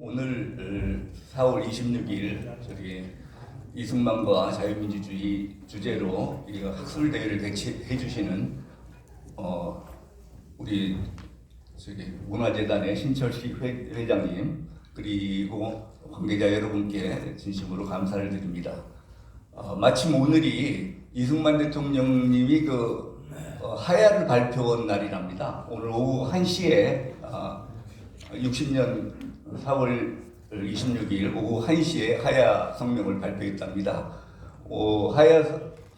오늘 4월 26일 저기 이승만과 자유민주주의 주제로 이 학술대회를 개최해 주시는 우리 저기 문화재단의 신철식 회장님 그리고 관계자 여러분께 진심으로 감사를 드립니다. 마침 오늘이 이승만 대통령님이 하야를 발표한 날이랍니다. 오늘 오후 1시에 60년 4월 26일 오후 1시에 하야 성명을 발표했답니다. 하야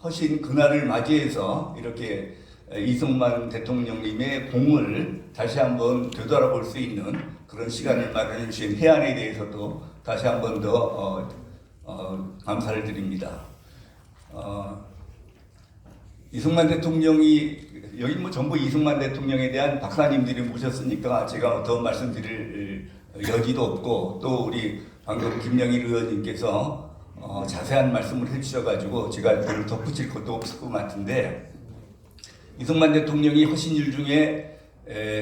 허신 그날을 맞이해서 이렇게 이승만 대통령님의 공을 다시 한번 되돌아볼 수 있는 그런 시간을 마련해 주신 해안에 대해서도 다시 한번 더 감사를 드립니다. 이승만 대통령이 여기 전부 이승만 대통령에 대한 박사님들이 모셨으니까 제가 더 말씀드릴 여지도 없고 또 우리 방금 김영일 의원님께서 자세한 말씀을 해주셔가지고 제가 별로 덧붙일 것도 없을 것 같은데 이승만 대통령이 하신 일 중에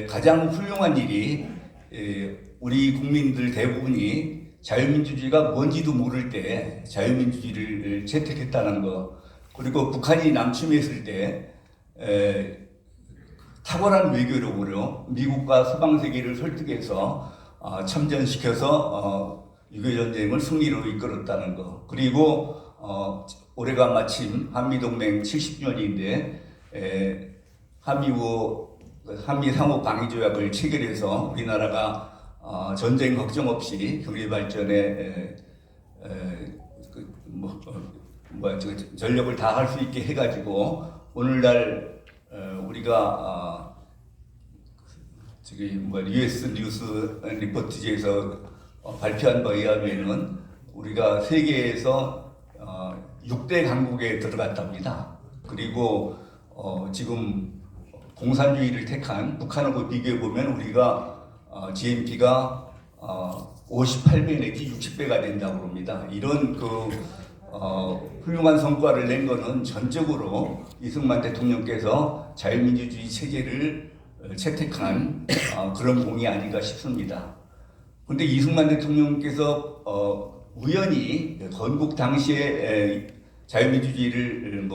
가장 훌륭한 일이 우리 국민들 대부분이 자유민주주의가 뭔지도 모를 때 자유민주주의를 채택했다는 거 그리고 북한이 남침했을 때 탁월한 외교력으로 미국과 서방 세계를 설득해서 참전시켜서 6.25 전쟁을 승리로 이끌었다는 거 그리고 올해가 마침 한미동맹 70주년인데 한미 상호 방위 조약을 체결해서 우리나라가 전쟁 걱정 없이 경제 발전에 전력을 다할 수 있게 해가지고 오늘날 우리가 US 뉴스 리포트지에서 발표한 바에 의하면은 우리가 세계에서 6대 강국에 들어갔답니다. 그리고 지금 공산주의를 택한 북한하고 비교해 보면 우리가 GNP가 58배 내지 60배가 된다고 합니다. 이런 훌륭한 성과를 낸 것은 전적으로 이승만 대통령께서 자유민주주의 체제를 채택한 그런 공이 아닌가 싶습니다. 그런데 이승만 대통령께서 우연히 건국 당시에 자유민주주의를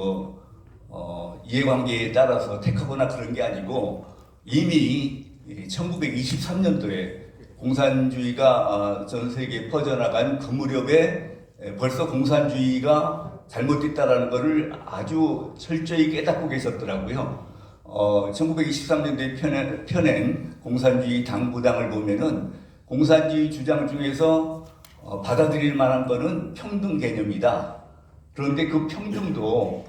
이해관계에 따라서 택하거나 그런 게 아니고 이미 1923년도에 공산주의가 전 세계에 퍼져나간 그 무렵에 벌써 공산주의가 잘못됐다라는 것을 아주 철저히 깨닫고 계셨더라고요. 1923년도에 펴낸 공산주의 당부당을 보면은 공산주의 주장 중에서 받아들일 만한 것은 평등 개념이다. 그런데 그 평등도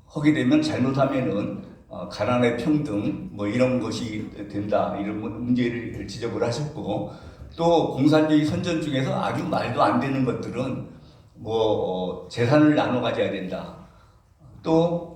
하게 되면 잘못하면은 가난의 평등 이런 것이 된다 이런 문제를 지적을 하셨고 또 공산주의 선전 중에서 아주 말도 안 되는 것들은 재산을 나눠 가져야 된다. 또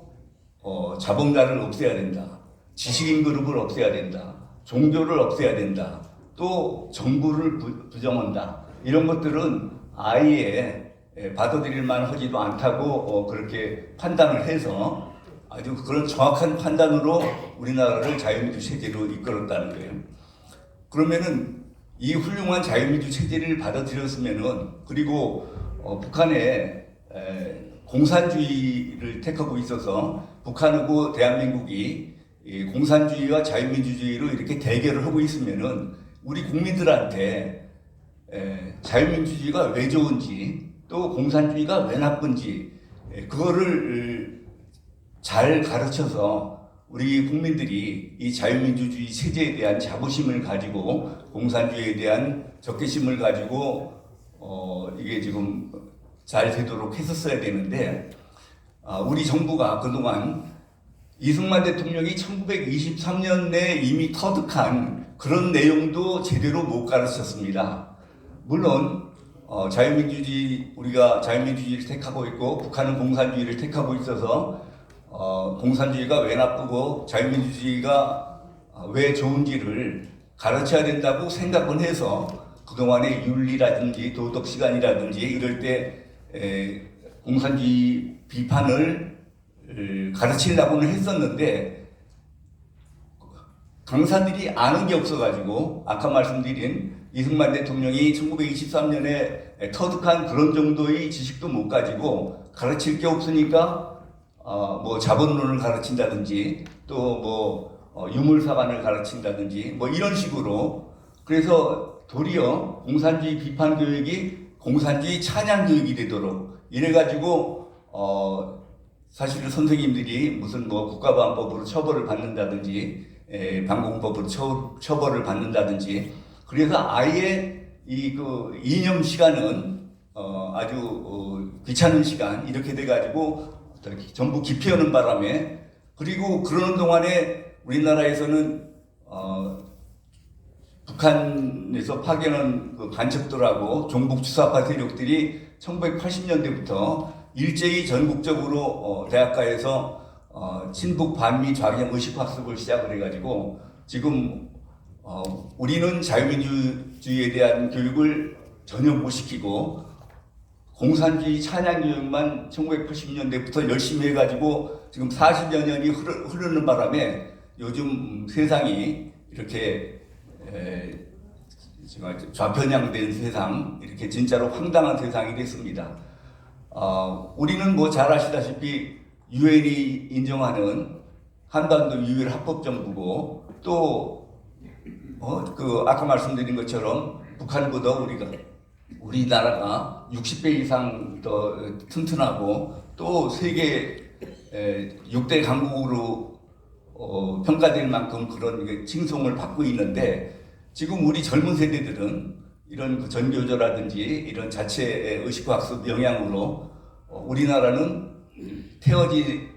자본가를 없애야 된다. 지식인 그룹을 없애야 된다. 종교를 없애야 된다. 또 정부를 부정한다. 이런 것들은 아예 받아들일 만하지도 않다고 그렇게 판단을 해서 아주 그런 정확한 판단으로 우리나라를 자유민주 체제로 이끌었다는 거예요. 그러면은 이 훌륭한 자유민주 체제를 받아들였으면은 그리고 북한에 공산주의를 택하고 있어서 북한하고 대한민국이 공산주의와 자유민주주의로 이렇게 대결을 하고 있으면은 우리 국민들한테 자유민주주의가 왜 좋은지 또 공산주의가 왜 나쁜지 그거를 잘 가르쳐서 우리 국민들이 이 자유민주주의 체제에 대한 자부심을 가지고 공산주의에 대한 적개심을 가지고 이게 지금 잘 되도록 했었어야 되는데 우리 정부가 그동안 이승만 대통령이 1923년에 이미 터득한 그런 내용도 제대로 못 가르쳤습니다. 물론 우리가 자유민주주의를 택하고 있고 북한은 공산주의를 택하고 있어서 공산주의가 왜 나쁘고 자유민주주의가 왜 좋은지를 가르쳐야 된다고 생각은 해서 그동안의 윤리라든지 도덕 시간이라든지 이럴 때 공산주의 비판을 가르치려고는 했었는데 강사들이 아는 게 없어가지고 아까 말씀드린 이승만 대통령이 1923년에 터득한 그런 정도의 지식도 못 가지고 가르칠 게 없으니까 뭐 자본론을 가르친다든지 또 뭐 유물사관을 가르친다든지 뭐 이런 식으로, 그래서 도리어 공산주의 비판 교육이 공산주의 찬양 교육이 되도록 이래가지고 사실 선생님들이 무슨 뭐 국가보안법으로 처벌을 받는다든지 방공법으로 처벌을 받는다든지, 그래서 아예 이 그 이념 시간은 아주 귀찮은 시간 이렇게 돼가지고 전부 기피하는 바람에, 그리고 그러는 동안에 우리나라에서는 북한에서 파견한 그 간첩들하고 종북 주사파 세력들이 1980년대부터 일제히 전국적으로 대학가에서 친북 반미 좌경 의식학습을 시작을 해가지고 지금 우리는 자유민주주의에 대한 교육을 전혀 못 시키고 공산주의 찬양 교육만 1980년대부터 열심히 해가지고 지금 40여 년이 흐르는 바람에 요즘 세상이 이렇게 좌편향된 세상, 이렇게 진짜로 황당한 세상이 됐습니다. 우리는 뭐 잘 아시다시피 유엔이 인정하는 한반도 유일 합법정부고, 또 그 아까 말씀드린 것처럼 북한보다 우리나라가 60배 이상 더 튼튼하고 또 세계 6대 강국으로 평가될 만큼 그런 칭송을 받고 있는데, 지금 우리 젊은 세대들은 이런 그 전교조라든지 이런 자체 의식학습 영향으로 우리나라는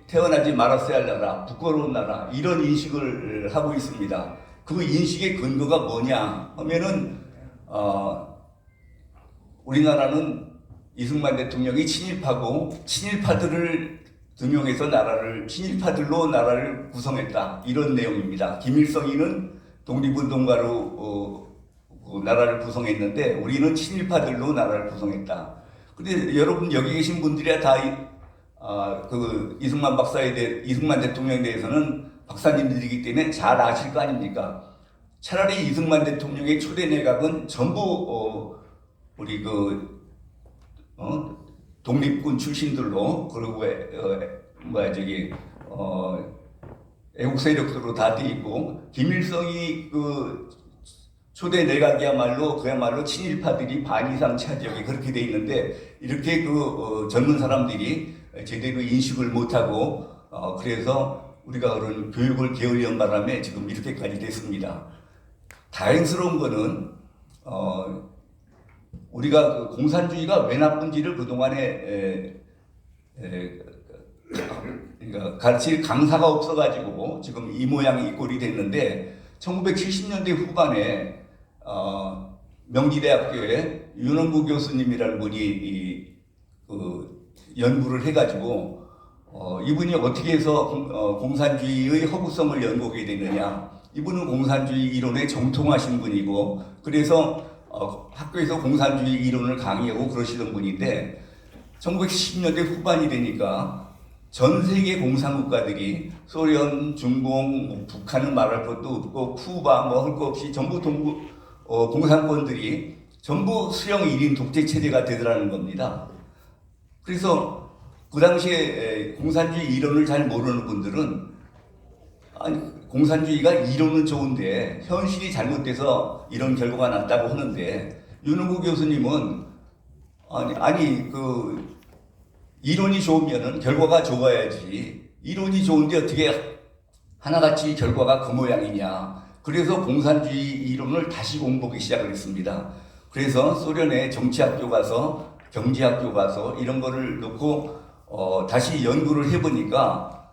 태어나지 말았어야 할 나라, 부끄러운 나라, 이런 인식을 하고 있습니다. 그 인식의 근거가 뭐냐 하면은 우리나라는 이승만 대통령이 친일파고 친일파들을 등용해서 친일파들로 나라를 구성했다, 이런 내용입니다. 김일성이는 독립운동가로 나라를 구성했는데 우리는 친일파들로 나라를 구성했다. 근데 여러분 여기 계신 분들이야 다 그 이승만 대통령에 대해서는 박사님들이기 때문에 잘 아실 거 아닙니까? 차라리 이승만 대통령의 초대 내각은 전부 우리 독립군 출신들로, 그리고 애국 세력들로 다 돼 있고, 김일성이 그 초대 그야말로 친일파들이 반 이상 차지하게 그렇게 돼 있는데, 이렇게 젊은 사람들이 제대로 인식을 못하고 그래서 우리가 그런 교육을 게을리한 바람에 지금 이렇게까지 됐습니다. 다행스러운 거는 우리가 그 공산주의가 왜 나쁜지를 그동안에 그러니까 가르칠 강사가 없어가지고 지금 이 모양이 이 꼴이 됐는데, 1970년대 후반에 명지대학교에 윤원구 교수님이라는 분이 연구를 해가지고 이분이 어떻게 해서 공산주의의 허구성을 연구하게 되느냐. 이분은 공산주의 이론에 정통하신 분이고, 그래서 학교에서 공산주의 이론을 강의하고 그러시던 분인데, 1970년대 후반이 되니까 전 세계 공산국가들이 소련, 중공, 북한은 말할 것도 없고 쿠바 뭐 할 거 없이 전부 공산권들이 전부 수령 1인 독재 체제가 되더라는 겁니다. 그래서 그 당시에 공산주의 이론을 잘 모르는 분들은 공산주의가 이론은 좋은데 현실이 잘못돼서 이런 결과가 났다고 하는데, 윤은구 교수님은 그 이론이 좋으면은 결과가 좋아야지, 이론이 좋은데 어떻게 하나같이 결과가 그 모양이냐. 그래서 공산주의 이론을 다시 공부하기 시작을 했습니다. 그래서 소련의 정치학교 가서 경제학교 가서 이런 거를 놓고 다시 연구를 해보니까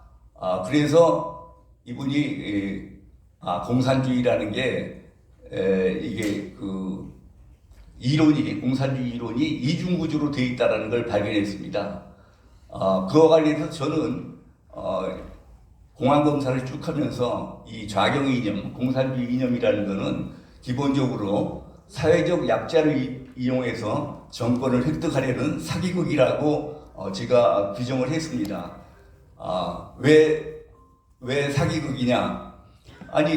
그래서 이분이 공산주의라는 게 이게 그 공산주의 이론이 이중구조로 되어 있다는 걸 발견했습니다. 그와 관련해서 저는 공안검사를 쭉 하면서 이 좌경 이념, 공산주의 이념이라는 것은 기본적으로 사회적 약자를 이용해서 정권을 획득하려는 사기극이라고 제가 규정을 했습니다. 왜 사기극이냐?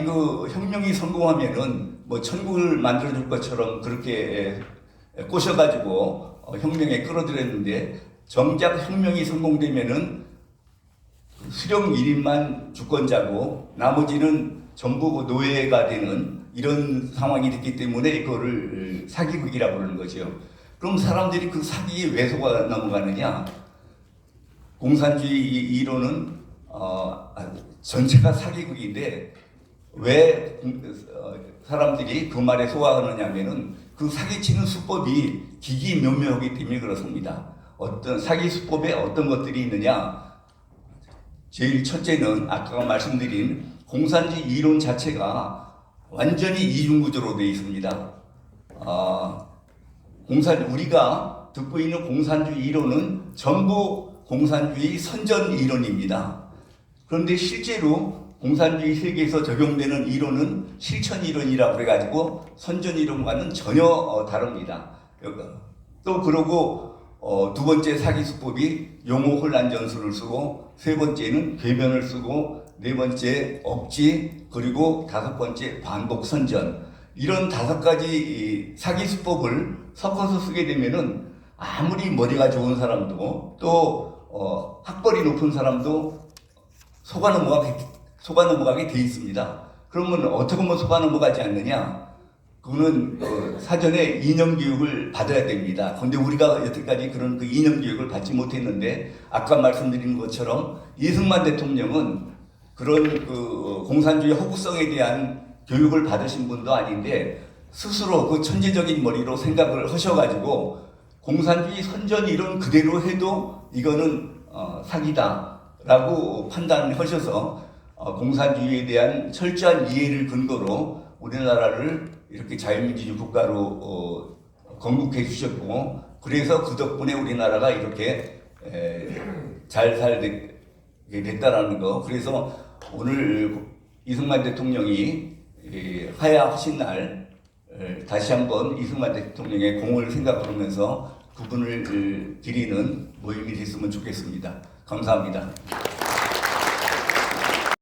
그 혁명이 성공하면은 뭐 천국을 만들어줄 것처럼 그렇게 꼬셔가지고 혁명에 끌어들였는데 정작 혁명이 성공되면은 수령 1인만 주권자고 나머지는 전부 노예가 되는 이런 상황이 됐기 때문에 이거를 사기극이라고 그러는 거죠. 그럼 사람들이 그 사기에 왜 속아 넘어가느냐? 공산주의 이론은 전체가 사기극인데 왜 사람들이 그 말에 속아가느냐면은 그 사기치는 수법이 기기묘묘하기 때문에 그렇습니다. 어떤 사기 수법에 어떤 것들이 있느냐? 제일 첫째는 아까 말씀드린 공산주의 이론 자체가 완전히 이중구조로 되어 있습니다. 우리가 듣고 있는 공산주의 이론은 전부 공산주의 선전 이론입니다. 그런데 실제로 공산주의 세계에서 적용되는 이론은 실천 이론이라고 해가지고 선전 이론과는 전혀 다릅니다. 또 그러고 두 번째 사기 수법이 용어 혼란 전술을 쓰고 세 번째는 궤변을 쓰고 네 번째 억지 그리고 다섯 번째 반복 선전 이런 다섯 가지 사기 수법을 섞어서 쓰게 되면은 아무리 머리가 좋은 사람도 또 학벌이 높은 사람도 속아 넘어가게 돼 있습니다. 그러면 어떻게 하면 속아 넘어가지 않느냐? 그거는 사전에 이념 교육을 받아야 됩니다. 그런데 우리가 여태까지 그런 그 이념 교육을 받지 못했는데 아까 말씀드린 것처럼 이승만 대통령은 그런 그 공산주의 허구성에 대한 교육을 받으신 분도 아닌데 스스로 그 천재적인 머리로 생각을 하셔가지고 공산주의 선전 이론 그대로 해도 이거는 사기다라고 판단하셔서 공산주의에 대한 철저한 이해를 근거로 우리나라를 이렇게 자유민주주의 국가로 건국해 주셨고 그래서 그 덕분에 우리나라가 이렇게 잘 살게 됐다라는 거. 그래서 오늘 이승만 대통령이 하야하신 날 다시 한번 이승만 대통령의 공을 생각하면서 그분을 기리는 모임이 됐으면 좋겠습니다. 감사합니다.